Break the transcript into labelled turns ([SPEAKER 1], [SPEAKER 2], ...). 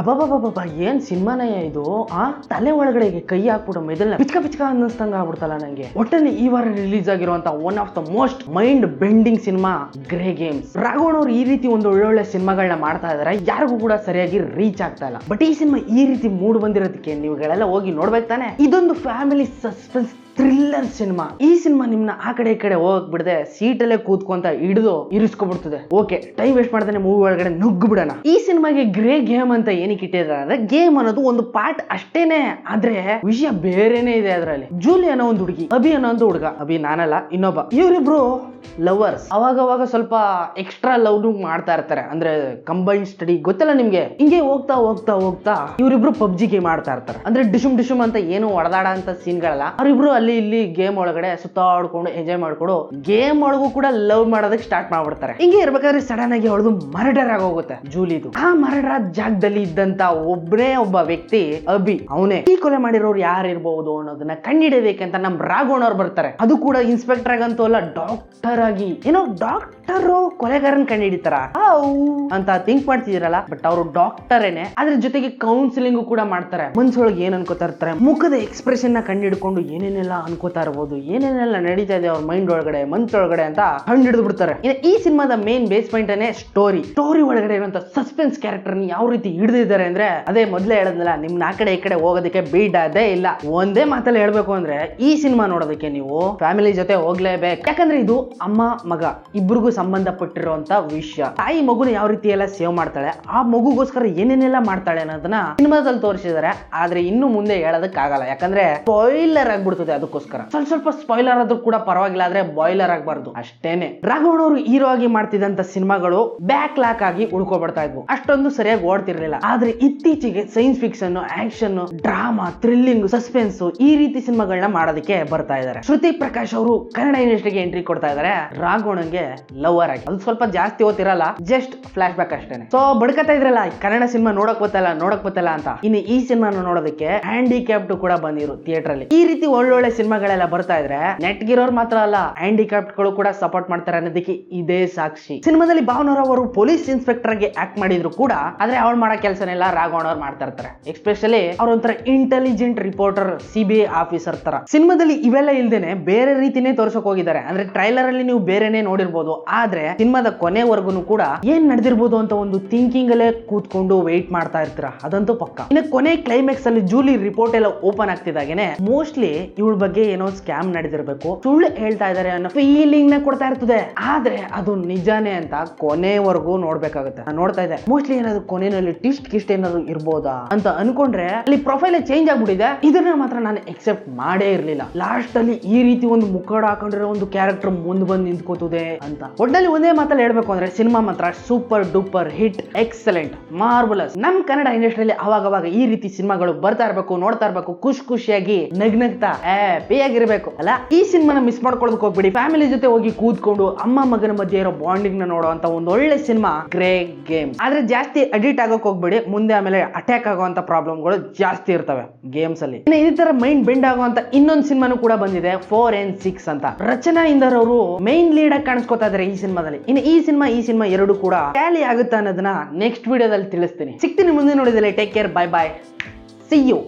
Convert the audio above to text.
[SPEAKER 1] ಅಬ್ಬಬ್ಬಬ್ಬಬ್ಬ ಏನ್ ಸಿನಿಮಾನಯ್ಯ ಇದು. ತಲೆ ಒಳಗಡೆ ಕೈ ಹಾಕ್ಬಿಟ್ಟು ಮೆದಲ್ನ ಪಿಚ್ಕ ಪಿಚ್ಕ ಅನ್ನಿಸ್ತಂಗ ಆಗ್ಬಿಡ್ತಲ್ಲ ನಂಗೆ. ಒಟ್ಟಲ್ಲಿ ಈ ವಾರ ರಿಲೀಸ್ ಆಗಿರುವಂತ one of the most mind bending cinema Grey Games. Raghavan ಅವ್ರು ಈ ರೀತಿ ಒಂದು ಒಳ್ಳೊಳ್ಳೆ ಸಿನಿಮಾಗಳನ್ನ ಮಾಡ್ತಾ ಇದಾರೆ, ಯಾರಿಗೂ ಕೂಡ ಸರಿಯಾಗಿ ರೀಚ್ ಆಗ್ತಾ ಇಲ್ಲ. ಬಟ್ ಈ ಸಿನಿಮಾ ಈ ರೀತಿ ಮೂಡ್ ಬಂದಿರೋದಕ್ಕೆ ನೀವುಗಳೆಲ್ಲ ಹೋಗಿ ನೋಡ್ಬೇಕು ತಾನೆ. ಇದೊಂದು ಫ್ಯಾಮಿಲಿ ಸಸ್ಪೆನ್ಸ್ ಥ್ರಿಲ್ಲರ್ ಸಿನಿಮಾ. ಈ ಸಿನಿಮಾ ನಿಮ್ನ ಆ ಕಡೆ ಈ ಕಡೆ ಹೋಗಕ್ ಬಿಡದೆ ಸೀಟಲ್ಲೇ ಕೂತ್ಕೊಂತ ಹಿಡಿದು ಇರಿಸ್ಕೊಬಿಡ್ತದೆ. ಓಕೆ, ಟೈಮ್ ವೇಸ್ಟ್ ಮಾಡ್ತಾನೆ, ಮೂವಿ ಒಳಗಡೆ ನುಗ್ಗು ಬಿಡೋಣ. ಈ ಸಿನಿಮಾಗೆ ಗ್ರೇ ಗೇಮ್ ಅಂತ ಏನಕ್ಕೆ ಇಟ್ಟಿದ್ದಾರೆ ಅಂದ್ರೆ, ಗೇಮ್ ಅನ್ನೋದು ಒಂದು ಪಾರ್ಟ್ ಅಷ್ಟೇನೆ, ಆದ್ರೆ ವಿಷಯ ಬೇರೆನೆ ಇದೆ ಅದರಲ್ಲಿ. ಜೂಲಿ ಅನ್ನೋ ಒಂದು ಹುಡುಗಿ, ಅಭಿ ಅನ್ನೋ ಒಂದು ಹುಡುಗ, ಅಭಿ ನಾನಲ್ಲ ಇನ್ನೊಬ್ಬ, ಇವರಿಬ್ರು ಲವರ್ಸ್. ಅವಾಗ ಸ್ವಲ್ಪ ಎಕ್ಸ್ಟ್ರಾ ಲವ್ ಮಾಡ್ತಾ ಇರ್ತಾರೆ, ಅಂದ್ರೆ ಕಂಬೈನ್ ಸ್ಟಡಿ ಗೊತ್ತಲ್ಲ ನಿಮ್ಗೆ. ಹಿಂಗೆ ಹೋಗ್ತಾ ಹೋಗ್ತಾ ಹೋಗ್ತಾ ಇವರಿಬ್ರು ಪಬ್ಜಿ ಗೇಮ್ ಆಡ್ತಾ ಇರ್ತಾರೆ. ಅಂದ್ರೆ ಡಿಶುಮ್ ಡಿಶುಮ್ ಅಂತ ಏನು ಹೊಡೆದಾಡ ಅಂತ ಸೀನ್ಗಳಲ್ಲ, ಅವರಿಬ್ರು ಅಲ್ಲಿ ಇಲ್ಲಿ ಗೇಮ್ ಒಳಗಡೆ ಸುತ್ತಾಡ್ಕೊಂಡು ಎಂಜಾಯ್ ಮಾಡ್ಕೊಂಡು ಗೇಮ್ ಒಳಗೂ ಕೂಡ ಲವ್ ಮಾಡೋದಕ್ಕೆ ಸ್ಟಾರ್ಟ್ ಮಾಡ್ಬಿಡ್ತಾರೆ. ಹಿಂಗೆ ಇರ್ಬೇಕಾದ್ರೆ ಸಡನ್ ಆಗಿ ಅವಳದು ಮರ್ಡರ್ ಆಗೋಗುತ್ತೆ ಜೂಲಿದು. ಆ ಮರ್ಡರ್ ಜಾಗದಲ್ಲಿ ಇದ್ದಂತ ಒಬ್ಬ ವ್ಯಕ್ತಿ ಅಭಿ, ಅವನೇ. ಈ ಕೊಲೆ ಮಾಡಿರೋರು ಯಾರು ಇರಬಹುದು ಅನ್ನೋದನ್ನ ಕಂಡಿಡಿಬೇಕಂತ ನಮ್ ರಾಘವನ್ ಅವ್ರು ಬರ್ತಾರೆ. ಅದು ಕೂಡ ಇನ್ಸ್ಪೆಕ್ಟರ್ ಆಗಂತೂ ಅಲ್ಲ, ಡಾಕ್ಟರ್ ಆಗಿ. ಏನೋ ಡಾಕ್ಟರ್ ಕೊಲೆಗಾರನ್ ಕಂಡಿಡಿತಾರ ಅಂತ ಥಿಂಕ್ ಮಾಡ್ತಿದಿರಲ್ಲ, ಬಟ್ ಅವರು ಡಾಕ್ಟರೇನೆ. ಅದ್ರ ಜೊತೆಗೆ ಕೌನ್ಸಿಲಿಂಗ್ ಕೂಡ ಮಾಡ್ತಾರೆ. ಮನ್ಸೊಳಗೆ ಏನ್ ಅನ್ಕೋತಾ ಇರ್ತಾರೆ, ಮುಖದ ಎಕ್ಸ್ಪ್ರೆಷನ್ ನ ಕಂಡಿಡ್ಕೊಂಡು ಏನೇನೆಲ್ಲ ಅನ್ಕೋತಾ ಇರಬಹುದು, ಏನೇನೆಲ್ಲ ನಡೀತಾ ಇದೆ ಅವ್ರ ಮೈಂಡ್ ಒಳಗಡೆ ಮನ್ಸೊಳಗಡೆ ಅಂತ ಕಂಡು ಹಿಡಿದು ಬಿಡ್ತಾರೆ. ಈ ಸಿನಿಮಾದ ಮೇನ್ ಬೇಸ್ ಪಾಯಿಂಟ್ ಸ್ಟೋರಿ ಒಳಗಡೆ ಇರುವಂತ ಸಸ್ಪೆನ್ಸ್ ಕ್ಯಾರೆಕ್ಟರ್ ಯಾವ ರೀತಿ ಹಿಡಿದಿದ್ದಾರೆ ಅಂದ್ರೆ, ಅದೇ ಮೊದ್ಲೇ ಹೇಳದ್ನಲ್ಲ, ನಿಮ್ನ ಆ ಕಡೆ ಈ ಕಡೆ ಹೋಗೋದಕ್ಕೆ ಬಿಡದೇ ಇಲ್ಲ. ಒಂದೇ ಮಾತಲ್ಲಿ ಹೇಳ್ಬೇಕು ಅಂದ್ರೆ, ಈ ಸಿನಿಮಾ ನೋಡೋದಕ್ಕೆ ನೀವು ಫ್ಯಾಮಿಲಿ ಜೊತೆ ಹೋಗ್ಲೇಬೇಕು. ಯಾಕಂದ್ರೆ ಇದು ಅಮ್ಮ ಮಗ ಇಬ್ರಿಗೂ ಸಂಬಂಧಪಟ್ಟಿರುವಂತ ವಿಷಯ. ತಾಯಿ ಮಗುನ ಯಾವ ರೀತಿ ಎಲ್ಲ ಸೇವ್ ಮಾಡ್ತಾಳೆ, ಆ ಮಗುಗೋಸ್ಕರ ಏನೇನೆಲ್ಲ ಮಾಡ್ತಾಳೆ ಅನ್ನೋದನ್ನ ಸಿನಿಮಾದಲ್ಲಿ ತೋರಿಸಿದ್ದಾರೆ. ಆದ್ರೆ ಇನ್ನು ಮುಂದೆ ಹೇಳೋದಕ್ಕೆ ಆಗಲ್ಲ, ಯಾಕಂದ್ರೆ ಸ್ಪಾಯ್ಲರ್ ಆಗ್ಬಿಡ್ತದೆ. ಅದಕ್ಕೋಸ್ಕರ ಸ್ವಲ್ಪ ಸ್ಪಾಯ್ಲರ್ ಆದ್ರೂ ಕೂಡ ಪರವಾಗಿಲ್ಲ, ಆದ್ರೆ ಬಾಯ್ಲರ್ ಆಗಬಾರ್ದು ಅಷ್ಟೇನೆ. ರಾಘವನ್ ಅವರು ಹೀರೋ ಆಗಿ ಮಾಡ್ತಿದ್ದಂತ ಸಿನಿಮಾಗಳು ಬ್ಯಾಕ್ ಲಾಕ್ ಆಗಿ ಉಳ್ಕೊಬಿಡ್ತಾ ಇದ್ವು, ಅಷ್ಟೊಂದು ಸರಿಯಾಗಿ ಓಡ್ತಿರ್ಲಿಲ್ಲ. ಆದ್ರೆ ಇತ್ತೀಚೆಗೆ science fiction, action, drama, thrilling, suspense ಈ ರೀತಿ ಸಿನಿಮಾಗಳನ್ನ ಮಾಡೋದಕ್ಕೆ ಬರ್ತಾ ಇದ್ದಾರೆ. ಶ್ರುತಿ ಪ್ರಕಾಶ್ ಅವರು ಕನ್ನಡ ಇಂಡಸ್ಟ್ರಿಗೆ ಎಂಟ್ರಿ ಕೊಡ್ತಾ ಇದ್ದಾರೆ ರಾಘವನ್ಗೆ ಲವರ್ ಆಗಿ. ಅದು ಸ್ವಲ್ಪ ಜಾಸ್ತಿ ಓದ್ತಿರಲ್ಲ, ಜಸ್ಟ್ ಫ್ಲಾಶ್ ಬ್ಯಾಕ್ ಅಷ್ಟೇನೆ. ಸೊ ಬಡ್ಕತಾ ಇದ್ರಲ್ಲ ಕನ್ನಡ ಸಿನಿಮಾ ನೋಡಕ್ ಗೊತ್ತಲ್ಲ ಅಂತ, ಇನ್ನು ಈ ಸಿನಿಮಾ ನೋಡೋದಕ್ಕೆ ಹ್ಯಾಂಡಿಕ್ಯಾಪ್ಟ್ ಕೂಡ ಬಂದಿರು ಥಿಯೇಟರ್ ಅಲ್ಲಿ. ಈ ರೀತಿ ಒಳ್ಳೊಳ್ಳೆ ಸಿನಿಮಾಗಳೆಲ್ಲ ಬರ್ತಾ ಇದ್ರೆ ನೆಟ್ಗಿರೋರು ಮಾತ್ರ ಅಲ್ಲ, ಹ್ಯಾಂಡಿಕ್ಯಾಪ್ಟ್ ಗಳು ಕೂಡ ಸಪೋರ್ಟ್ ಮಾಡ್ತಾರೆ ಅನ್ನೋದಕ್ಕೆ ಇದೇ ಸಾಕ್ಷಿ. ಸಿನಿಮಾದಲ್ಲಿ ಭಾವನಾ ರಾವ್ ಅವರು ಪೊಲೀಸ್ ಇನ್ಸ್ಪೆಕ್ಟರ್ ಆಗಿ ಆಕ್ಟ್ ಮಾಡಿದ್ರು ಕೂಡ, ಆದ್ರೆ ಅವ್ರು ಮಾಡೋ ಕೆಲಸನೆಲ್ಲ ರಾಘವನ್ ಅವ್ರು ಮಾಡ್ತಾ ಇರ್ತಾರೆ. ಎಸ್ಪೆಷಲಿ ಅವ್ರ ಒಂಥರ ಇಂಟೆಲಿಜೆಂಟ್ ರಿಪೋರ್ಟರ್, CBI ಆಫೀಸರ್ ತರ. ಸಿನಿಮಾದಲ್ಲಿ ಇವೆಲ್ಲ ಇಲ್ದೇನೆ ಬೇರೆ ರೀತಿನೇ ತೋರ್ಸಕ್ ಹೋಗಿದ್ದಾರೆ. ಅಂದ್ರೆ ಟ್ರೈಲರ್ ಅಲ್ಲಿ ನೀವು ಬೇರೆನೆ ನೋಡಿರ್ಬೋದು, ಆದ್ರೆ ಸಿನಿಮಾದ ಕೊನೆವರೆಗೂ ಕೂಡ ಏನ್ ನಡೆದಿರ್ಬೋದು ಅಂತ ಒಂದು ಥಿಂಕಿಂಗ್ ಅಲ್ಲೇ ಕೂತ್ಕೊಂಡು ವೇಟ್ ಮಾಡ್ತಾ ಇರ್ತೀರಾ, ಅದಂತೂ ಪಕ್ಕ. ಇನ್ನು ಕೊನೆ ಕ್ಲೈಮ್ಯಾಕ್ಸ್ ಅಲ್ಲಿ ಜೂಲಿ ರಿಪೋರ್ಟ್ ಎಲ್ಲ ಓಪನ್ ಆಗ್ತಿದಾಗೇನೆ ಮೋಸ್ಟ್ಲಿ ಇವಳ ಬಗ್ಗೆ ಏನೋ ಸ್ಕ್ಯಾಮ್ ನಡೆದಿರ್ಬೇಕು, ಸುಳ್ಳು ಹೇಳ್ತಾ ಇದಾರೆ ಅನ್ನೋ ಫೀಲಿಂಗ್ ನ ಕೊಡ್ತಾ ಇರ್ತದೆ. ಆದ್ರೆ ಅದು ನಿಜಾನೇ ಅಂತ ಕೊನೆವರೆಗೂ ನೋಡ್ಬೇಕಾಗುತ್ತೆ. ನಾನು ನೋಡ್ತಾ ಇದ್ದೆ, ಮೋಸ್ಟ್ಲಿ ಏನಾದ್ರು ಕೊನೆಯಲ್ಲಿ ಟಿಸ್ಟ್ ಕಿಸ್ಟ್ ಏನಾದ್ರು ಇರ್ಬೋದಾ ಅಂತ ಅನ್ಕೊಂಡ್ರೆ ಅಲ್ಲಿ ಪ್ರೊಫೈಲ್ ಚೇಂಜ್ ಆಗ್ಬಿಟ್ಟಿದೆ. ಇದನ್ನ ಮಾತ್ರ ನಾನು ಎಕ್ಸೆಪ್ಟ್ ಮಾಡೇ ಇರ್ಲಿಲ್ಲ. ಲಾಸ್ಟ್ ಅಲ್ಲಿ ಈ ರೀತಿ ಒಂದು ಮುಖಡ ಹಾಕೊಂಡಿರೋ ಒಂದು ಕ್ಯಾರೆಕ್ಟರ್ ಮುಂದ್ ಬಂದು ನಿಂತ್ಕೋತದೆ ಅಂತ. ಒಟ್ಟಲ್ಲಿ ಒಂದೇ ಮಾತಲ್ಲಿ ಹೇಳ್ಬೇಕು ಅಂದ್ರೆ, ಸಿನಿಮಾ ಮಾತ್ರ super duper hit, excellent, marvellous. ನಮ್ ಕನ್ನಡ ಇಂಡಸ್ಟ್ರಿಯಲ್ಲಿ ಅವಾಗ ಈ ರೀತಿ ಸಿನಿಮಾಗಳು ಬರ್ತಾ ಇರ್ಬೇಕು, ನೋಡ್ತಾ ಇರ್ಬೇಕು, ಖುಷಿಯಾಗಿ ನಗ್ನಗ್ತಾ ಹ್ಯಾಪಿಯಾಗಿರ್ಬೇಕು ಅಲ್ಲ. ಈ ಸಿನಿಮಾನ ಮಿಸ್ ಮಾಡ್ಕೊಳ್ಳೋದಕ್ಕೆ ಹೋಗ್ಬಿಡಿ. ಫ್ಯಾಮಿಲಿ ಜೊತೆ ಹೋಗಿ ಕೂತ್ಕೊಂಡು ಅಮ್ಮ ಮಗನ ಮಧ್ಯೆ ಇರೋ ಬಾಂಡಿಂಗ್ ನ ನೋಡುವಂತ ಒಂದು ಒಳ್ಳೆ ಸಿನಿಮಾ ಗ್ರೇ ಗೇಮ್ಸ್. ಆದ್ರೆ ಜಾಸ್ತಿ ಅಡಿಕ್ಟ್ ಆಗೋಕ್ ಹೋಗ್ಬೇಡಿ, ಮುಂದೆ ಆಮೇಲೆ ಅಟ್ಯಾಕ್ ಆಗುವಂತ ಪ್ರಾಬ್ಲಮ್ಗಳು ಜಾಸ್ತಿ ಇರ್ತವೆ ಗೇಮ್ಸ್ ಅಲ್ಲಿ. ಈ ತರ ಮೈಂಡ್ ಬೆಂಡ್ ಆಗುವಂತ ಇನ್ನೊಂದು ಸಿನಿಮಾನು ಕೂಡ ಬಂದಿದೆ, 4 and 6 ಅಂತ. ರಚನಾ ಇಂದರ್ ಅವರು ಮೈನ್ ಲೀಡ್ ಆಗಿ ಕಾಣಿಸ್ಕೊತಾ ಇದಾರೆ ಈ ಸಿನಿಮಾದಲ್ಲಿ. ಇನ್ನು ಈ ಸಿನಿಮಾ ಎರಡು ಕೂಡ ಟ್ಯಾಲಿ ಆಗುತ್ತಾ ಅನ್ನೋದನ್ನ ನೆಕ್ಸ್ಟ್ ವಿಡಿಯೋದಲ್ಲಿ ತಿಳಿಸ್ತೀನಿ. ಸಿಗ್ತೀನಿ ಮುಂದೆ ನೋಡಿದಲ್ಲಿ. Take care, bye bye, see you.